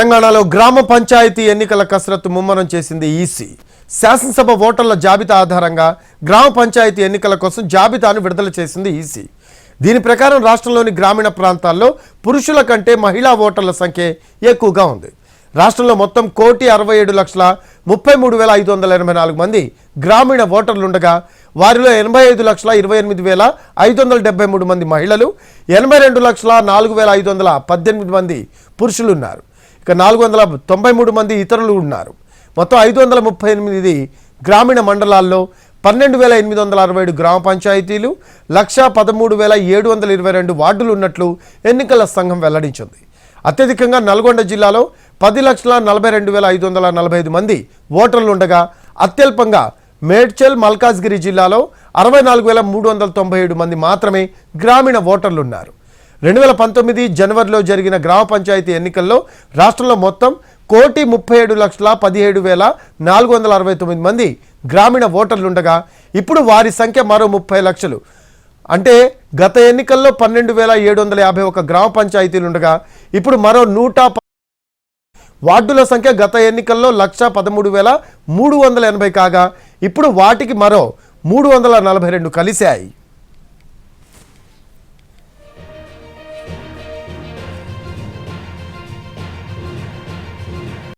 తెలంగాణలో గ్రామ పంచాయతీ ఎన్నికల కసరత్తు ముమ్మరం చేసింది ఈసీ. శాసనసభ ఓటర్ల జాబితా ఆధారంగా గ్రామ పంచాయతీ ఎన్నికల కోసం జాబితాను విడుదల చేసింది ఈసీ. దీని ప్రకారం రాష్ట్రంలోని గ్రామీణ ప్రాంతాల్లో పురుషుల కంటే మహిళా ఓటర్ల సంఖ్య ఎక్కువగా ఉంది. రాష్ట్రంలో మొత్తం 1,67,33,584 మంది గ్రామీణ ఓటర్లుండగా వారిలో 85,28,573 మంది మహిళలు, 82,04,518 మంది పురుషులున్నారు. ఇక 493 మంది ఇతరులు ఉన్నారు. మొత్తం 538 గ్రామీణ మండలాల్లో 12,867 గ్రామ పంచాయతీలు, 1,13,722 వార్డులు ఉన్నట్లు ఎన్నికల సంఘం వెల్లడించింది. అత్యధికంగా నల్గొండ జిల్లాలో 10,42,545 మంది ఓటర్లుండగా అత్యల్పంగా మేడ్చల్, మల్కాజ్గిరి జిల్లాలో 64,397 మంది మాత్రమే గ్రామీణ ఓటర్లున్నారు. 2019 జనవరిలో జరిగిన గ్రామ పంచాయతీ ఎన్నికల్లో రాష్ట్రంలో మొత్తం 1,37,17,469 మంది గ్రామీణ ఓటర్లుండగా ఇప్పుడు వారి సంఖ్య మరో 30 లక్షలు. అంటే గత ఎన్నికల్లో 12,751 గ్రామ పంచాయతీలుండగా ఇప్పుడు మరో 100 వార్డుల సంఖ్య గత ఎన్నికల్లో 1,13,380 కాగా ఇప్పుడు వాటికి మరో 342 కలిశాయి.